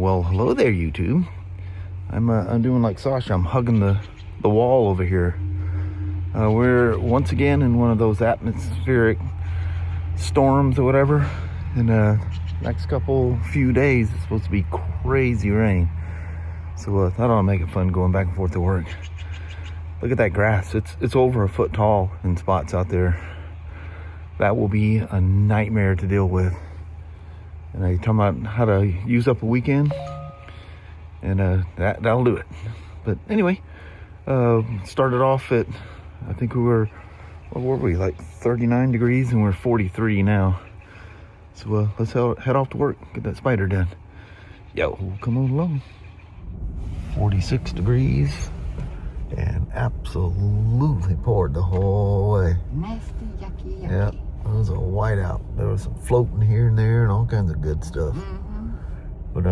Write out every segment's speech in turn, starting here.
Well, hello there, YouTube. I'm doing like Sasha. I'm hugging the wall over here. We're once again in one of those atmospheric storms or whatever. And next few days, it's supposed to be crazy rain. So I thought I'll make it fun going back and forth to work. Look at that grass. It's over a foot tall in spots out there. That will be a nightmare to deal with. And you're talking about how to use up a weekend, and that'll do it. But anyway, started off at, I think we were, what were we, like 39 degrees, and we're 43 now. So let's head off to work, get that Spyder done. Yo, come on along. 46 degrees, and absolutely poured the whole way. Nasty, yucky. Yeah. It was a whiteout. There was some floating here and there and all kinds of good stuff. Mm-hmm. But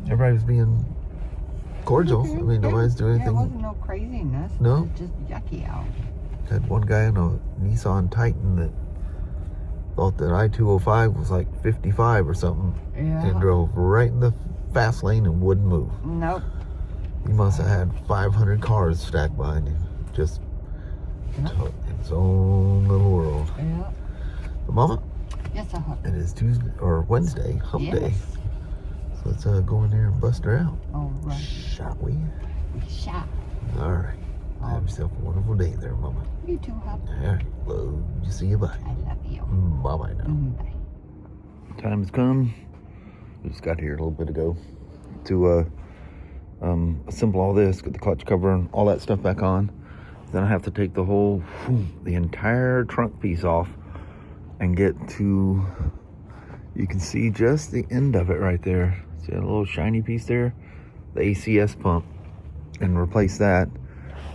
everybody was being cordial. I mean, nobody's doing anything. There wasn't no craziness. No? It was just yucky out. Had one guy in a Nissan Titan that thought that I-205 was like 55 or something. Yeah. And drove right in the fast lane and wouldn't move. Nope. He must have had 500 cars stacked behind him. Just took its own little world. Yeah. Mama? Yes, it is Tuesday or Wednesday, hump day. So let's go in there and bust her out. All right. Shall we? We shall. All right. Have yourself a wonderful day there, Mama. You too, Hub. All right. Love you. See you. Bye. I love you. Bye-bye now. Bye. Time has come. We just got here a little bit ago to assemble all this, get the clutch cover and all that stuff back on. Then I have to take the entire trunk piece off and get to, you can see just the end of it right there. See that little shiny piece there? The ACS pump, and replace that.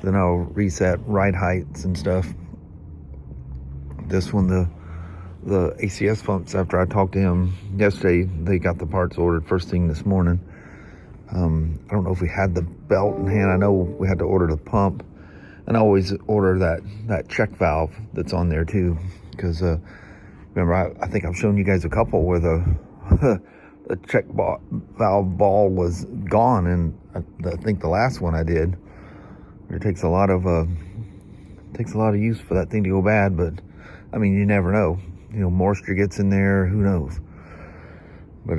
Then I'll reset ride heights and stuff. This one, the ACS pumps, after I talked to him yesterday, they got the parts ordered first thing this morning. I don't know if we had the belt in hand. I know we had to order the pump, and I always order that check valve that's on there too, because remember, I think I've shown you guys a couple where the check valve ball was gone, and I think the last one I did, it takes a lot of use for that thing to go bad. But I mean, you never know. You know, moisture gets in there. Who knows? But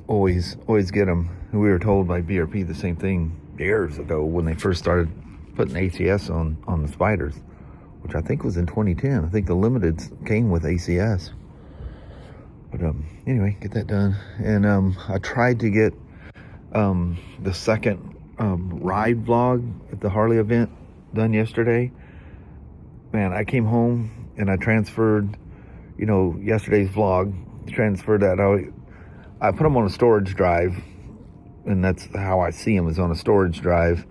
always get them. We were told by BRP the same thing years ago when they first started putting ACS on the Spyders, which I think was in 2010. I think the Limiteds came with ACS. But anyway, get that done. And I tried to get the second ride vlog at the Harley event done yesterday. Man, I came home and I transferred, yesterday's vlog, transferred that out. I put them on a storage drive, and that's how I see them, is on a storage drive.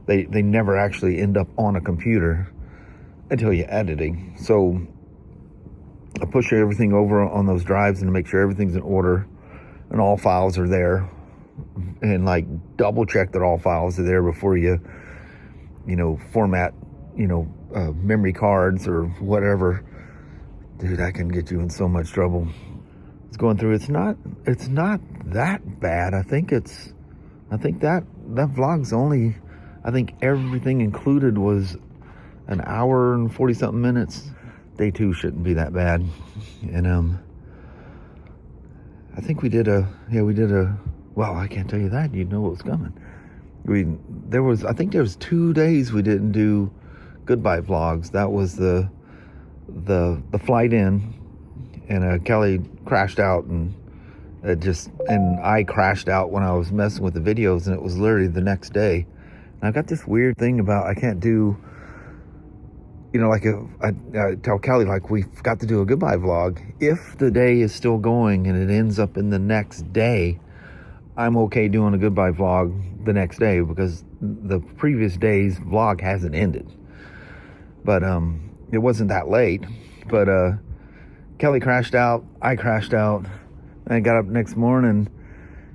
They never actually end up on a computer until you're editing. So I push everything over on those drives and to make sure everything's in order and all files are there, and like double check that all files are there before you format memory cards or whatever. Dude, that can get you in so much trouble. It's going through, it's not that bad. I think that vlog's only, I think everything included was an hour and 40 something minutes. Day 2 shouldn't be that bad. And I think we did well, I can't tell you that. You'd know what was coming. I think there was 2 days we didn't do goodbye vlogs. That was the flight in, and Kelly crashed out, and I crashed out when I was messing with the videos, and it was literally the next day. And I've got this weird thing about, I can't do, like if I tell Kelly, like, we've got to do a goodbye vlog. If the day is still going and it ends up in the next day, I'm okay doing a goodbye vlog the next day, because the previous day's vlog hasn't ended. But it wasn't that late. But Kelly crashed out, I crashed out, and I got up next morning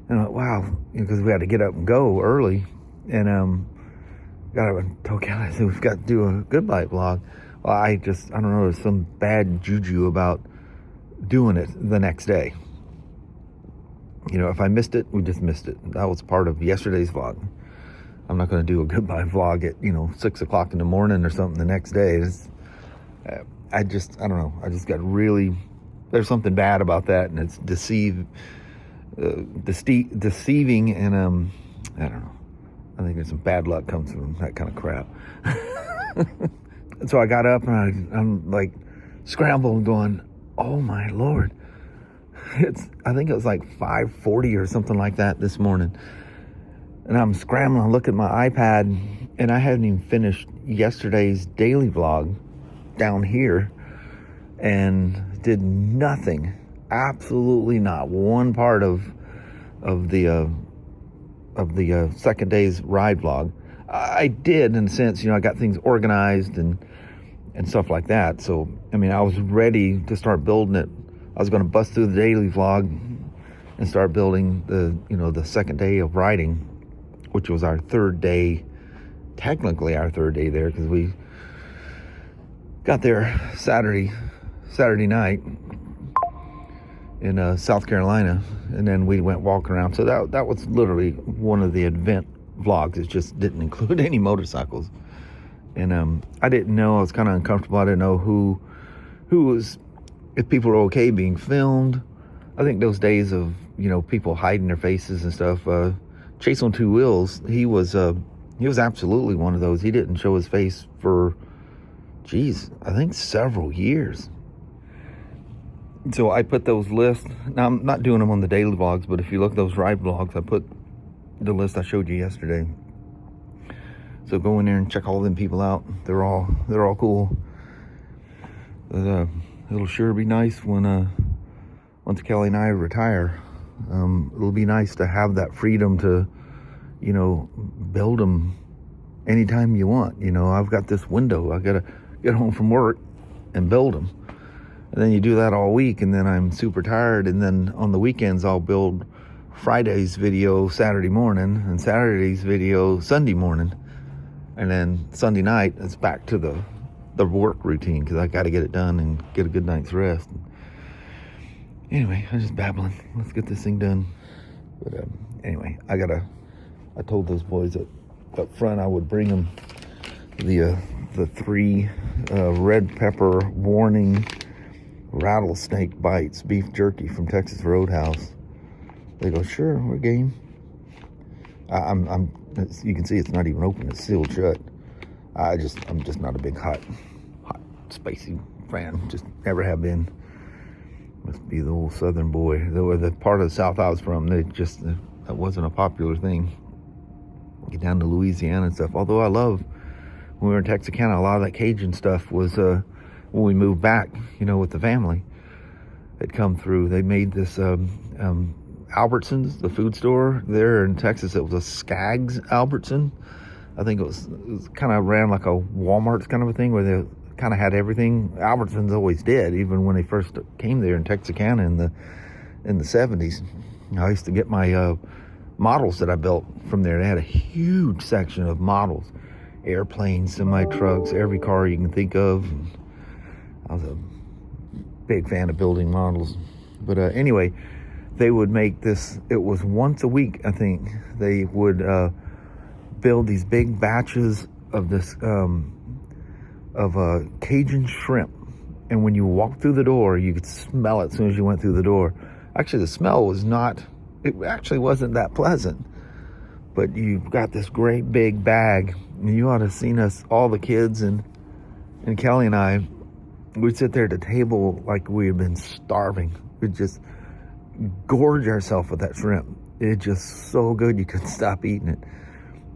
and I went, wow, because we had to get up and go early, and got up and told Kelly, I said, we've got to do a goodbye vlog. Well, I don't know, there's some bad juju about doing it the next day. if I missed it, we just missed it. That was part of yesterday's vlog. I'm not going to do a goodbye vlog at 6 o'clock in the morning or something the next day. I don't know. I just got really, there's something bad about that, and it's deceiving, and I don't know. I think there's some bad luck comes from that kind of crap. So I got up and I'm like scrambling, going, oh my Lord. I think it was like 5:40 or something like that this morning. And I'm scrambling, I look at my iPad, and I hadn't even finished yesterday's daily vlog down here, and did nothing, absolutely not one part of the second day's ride vlog. I did, in a sense, I got things organized and stuff like that. So, I mean, I was ready to start building it. I was going to bust through the daily vlog and start building the second day of riding, which was our third day, technically our third day there, because we got there Saturday night in South Carolina, and then we went walking around. So that was literally one of the event vlogs. It just didn't include any motorcycles, and I didn't know. I was kind of uncomfortable. I didn't know who was, if people were okay being filmed. I think those days of people hiding their faces and stuff. Chase on Two Wheels, he was absolutely one of those. He didn't show his face for, I think several years. So I put those lists. Now, I'm not doing them on the daily vlogs, but if you look at those ride vlogs, I put the list I showed you yesterday. So go in there and check all them people out. They're all cool. But, it'll sure be nice when once Kelly and I retire. It'll be nice to have that freedom to, build them anytime you want. I've got this window. I gotta get home from work and build them. And then you do that all week, and then I'm super tired. And then on the weekends, I'll build Friday's video Saturday morning and Saturday's video Sunday morning. And then Sunday night, it's back to the work routine, because I got to get it done and get a good night's rest. Anyway, I'm just babbling. Let's get this thing done. But anyway, I told those boys up front I would bring them the 3 red pepper warning rattlesnake bites beef jerky from Texas Roadhouse. They go, sure, we're game. You can see it's not even open, it's sealed shut. I'm just not a big hot spicy fan, just never have been. Must be the old southern boy. The part of the South I was from, that wasn't a popular thing. Get down to Louisiana and stuff. Although I love, when we were in Texarkana, a lot of that Cajun stuff was when we moved back, with the family. Had come through. They made this Albertsons, the food store there in Texas. It was a Skaggs Albertson. I think it was kind of ran like a Walmart kind of a thing, where they kind of had everything. Albertsons always did, even when they first came there in Texarkana in the 70s. I used to get my models that I built from there. They had a huge section of models, airplanes, semi-trucks, every car you can think of. I was a big fan of building models. But anyway, they would make this, it was once a week, I think. They would build these big batches of this Cajun shrimp, and when you walked through the door, you could smell it as soon as you went through the door. Actually, the smell wasn't that pleasant, but you got this great big bag, and you ought to have seen us, all the kids and Kelly and I, we'd sit there at the table like we had been starving. We'd just gorge ourselves with that shrimp. It's just so good you couldn't stop eating it.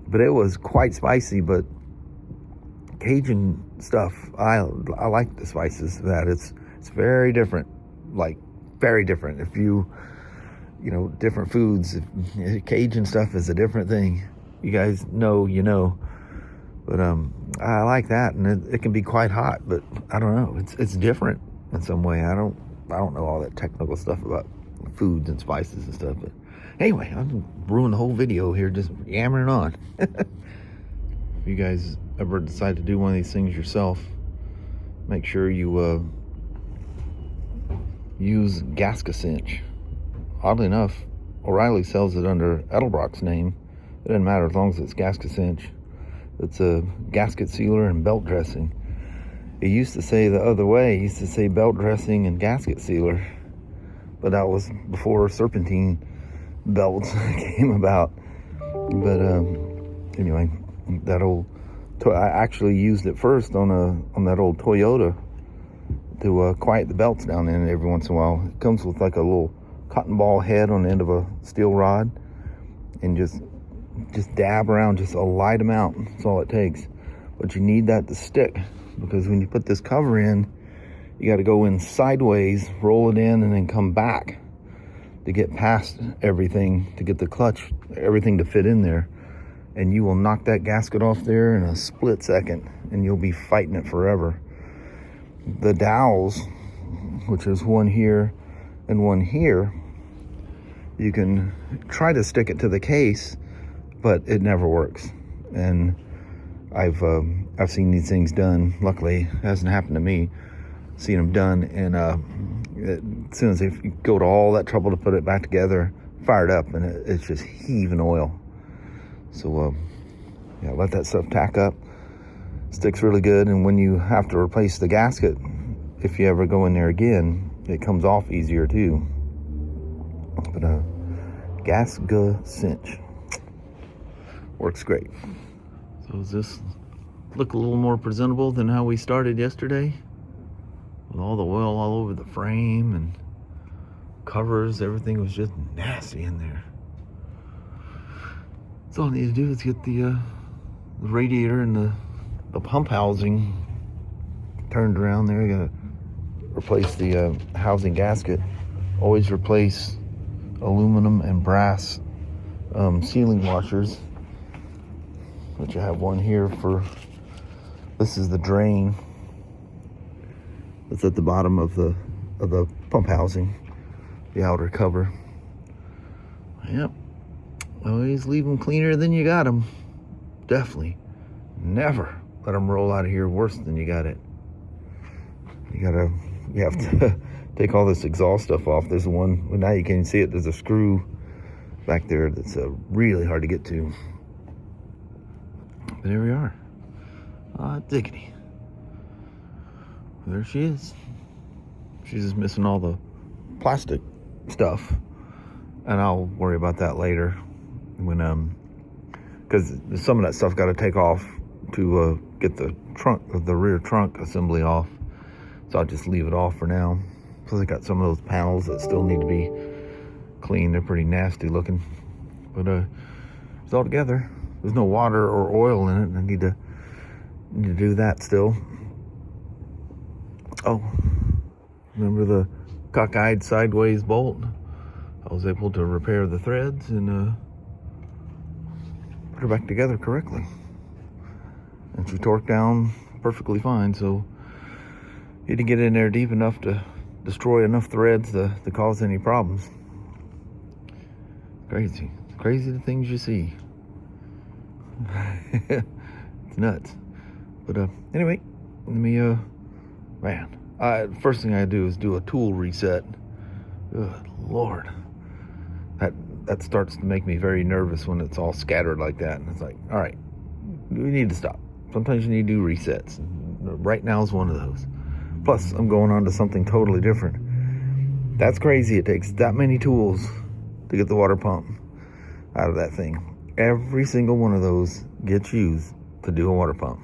But it was quite spicy. But Cajun stuff, I like the spices of that. It's very different, like very different. If different foods, Cajun stuff is a different thing. You guys know, but I like that, and it can be quite hot. But I don't know, it's different in some way. I don't know all that technical stuff about foods and spices and stuff. But anyway, I'm ruining the whole video here, just yammering on. If you guys ever decide to do one of these things yourself, make sure you use gasket cinch. Oddly enough, O'Reilly sells it under Edelbrock's name. It doesn't matter as long as it's gasket cinch. It's a gasket sealer and belt dressing. It used to say the other way. It used to say belt dressing and gasket sealer. But that was before serpentine belts came about. But anyway, that old... I actually used it first on that old Toyota to quiet the belts down in it every once in a while. It comes with like a little cotton ball head on the end of a steel rod, and just dab around just a light amount. That's all it takes. But you need that to stick, because when you put this cover in, you got to go in sideways, roll it in, and then come back to get past everything, to get the clutch, everything to fit in there. And you will knock that gasket off there in a split second, and you'll be fighting it forever. The dowels, which is one here and one here, you can try to stick it to the case, but it never works. And I've seen these things done. Luckily, it hasn't happened to me. Seen them done, and as soon as they go to all that trouble to put it back together, fire it up, and it's just heaving oil. So yeah, let that stuff tack up. Sticks really good, and when you have to replace the gasket, if you ever go in there again, it comes off easier too. But gasket cinch works great. So does this look a little more presentable than how we started yesterday? With all the oil all over the frame and covers, everything was just nasty in there. So all I need to do is get the radiator and the pump housing turned around there. I gotta replace the housing gasket. Always replace aluminum and brass sealing washers, which I have one here for. This is the drain that's at the bottom of the pump housing, the outer cover. Yep. Always leave them cleaner than you got them. Definitely. Never let them roll out of here worse than you got it. You have to take all this exhaust stuff off. There's one, well, now you can see it. There's a screw back there that's really hard to get to. But here we are. Diggity. There she is. She's just missing all the plastic stuff. And I'll worry about that later. When because some of that stuff got to take off to get the rear trunk assembly off, so I'll just leave it off for now. Plus I got some of those panels that still need to be cleaned. They're pretty nasty looking, but it's all together. There's no water or oil in it. I need to do that still. Oh, remember the cockeyed sideways bolt? I was able to repair the threads and put her back together correctly, and she torqued down perfectly fine. So you didn't get in there deep enough to destroy enough threads to cause any problems. Crazy. It's crazy the things you see. It's nuts. But anyway, let me first thing I do is do a tool reset. Good Lord. That starts to make me very nervous when it's all scattered like that. And it's like, all right, we need to stop. Sometimes you need to do resets. Right now is one of those. Plus, I'm going on to something totally different. That's crazy. It takes that many tools to get the water pump out of that thing. Every single one of those gets used to do a water pump.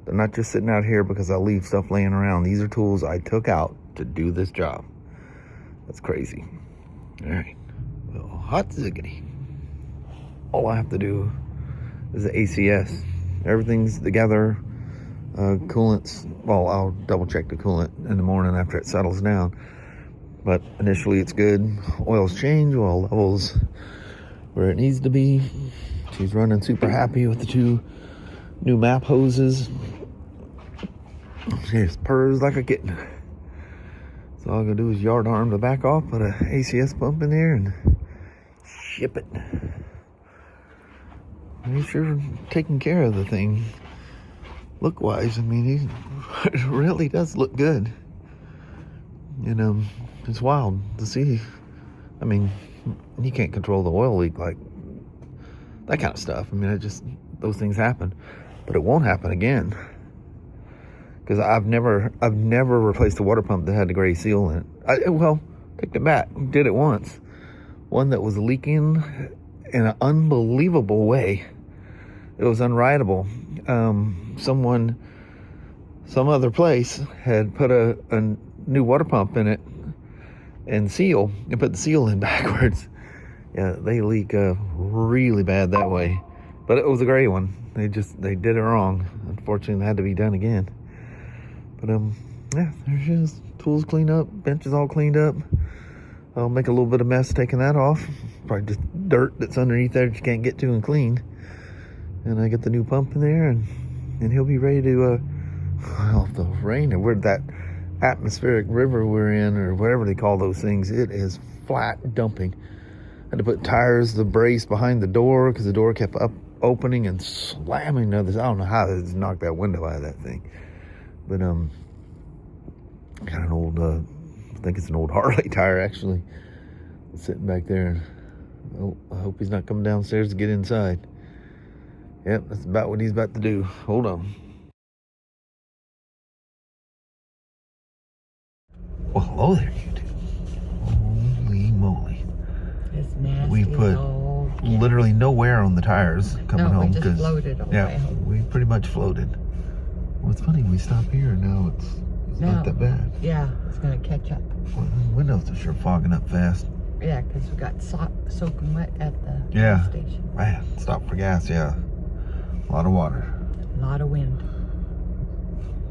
They're not just sitting out here because I leave stuff laying around. These are tools I took out to do this job. That's crazy. All right. Well, hot ziggity. All I have to do is the ACS. Everything's together. Coolant's, well, I'll double check the coolant in the morning after it settles down. But initially it's good. Oil's changed, oil levels where it needs to be. She's running super happy with the 2 new map hoses. She just purrs like a kitten. So all I'm gonna do is yard arm the back off, put a ACS pump in there, and ship it. Make sure taking care of the thing. Look wise, I mean, it really does look good. You know, it's wild to see. I mean, You can't control the oil leak, like that kind of stuff. I mean, those things happen, but it won't happen again. Because I've never replaced a water pump that had the gray seal in it. Well, take it back. Did it once. One that was leaking in an unbelievable way. It was unrideable. Some other place had put a new water pump in it and put the seal in backwards. Yeah, they leak really bad that way. But it was a gray one. They did it wrong. Unfortunately, it had to be done again. But yeah, there's just tools cleaned up, benches all cleaned up. I'll make a little bit of mess taking that off. Probably just dirt that's underneath there that you can't get to and clean. And I get the new pump in there, and he'll be ready to the rain, or where that atmospheric river we're in, or whatever they call those things, it is flat dumping. I had to put the brace behind the door because the door kept opening and slamming others. I don't know how they knocked that window out of that thing. But got an old, I think it's an old Harley tire actually, sitting back there. Oh, I hope he's not coming downstairs to get inside. Yep, that's about what he's about to do. Hold on. Well, hello there, you two. Holy moly. It's nasty. We put literally no wear on the tires coming home. We just floated all the way home. We pretty much floated. Well, it's funny, we stop here and now it's not that bad. Yeah, it's going to catch up. Well, the windows are sure fogging up fast. Yeah, because we got soaking wet at the gas station. Man, stop for gas, yeah. A lot of water. A lot of wind.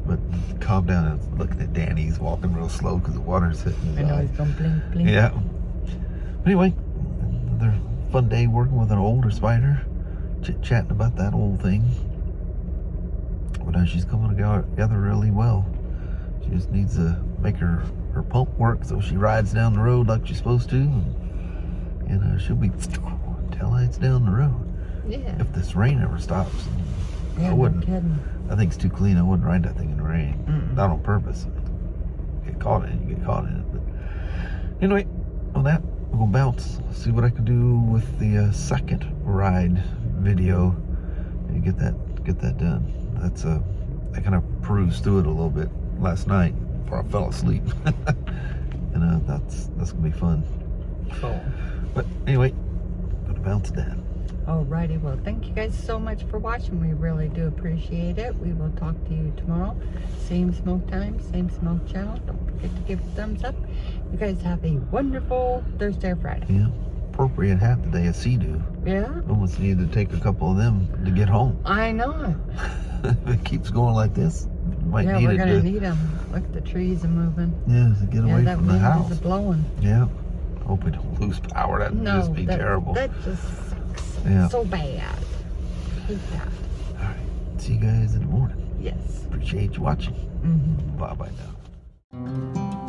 But calm down. I was looking at Danny. He's walking real slow because the water's hitting his eye. I know, he's going blink, blink. Yeah. But anyway, another fun day working with an older Spyder. Chit-chatting about that old thing. But she's coming together really well. She just needs to make her pump work so she rides down the road like she's supposed to. And she'll be taillights down the road. Yeah. If this rain ever stops. Yeah, I wouldn't. No kidding. I think it's too clean. I wouldn't ride that thing in the rain. Not on purpose. Get caught in it, you get caught in it. But anyway, on that, I'm going to bounce. See what I can do with the second ride video and get that done. That's I kind of perused through it a little bit last night before I fell asleep. And that's going to be fun. Cool. But anyway, going to bounce down. Alrighty, well, thank you guys so much for watching. We really do appreciate it. We will talk to you tomorrow. Same Smoak time, same Smoak channel. Don't forget to give a thumbs up. You guys have a wonderful Thursday or Friday. Yeah, appropriate half the day of Sea-Doo. Yeah? Almost need to take a couple of them to get home. I know. If it keeps going like this, We're going to need them. Look, the trees are moving. Yeah, to get away from the house. That wind is blowing. Yeah. Hope we don't lose power. That'd just be terrible. That just sucks. Yeah. So bad. I hate that. All right. See you guys in the morning. Yes. Appreciate you watching. Bye-bye now.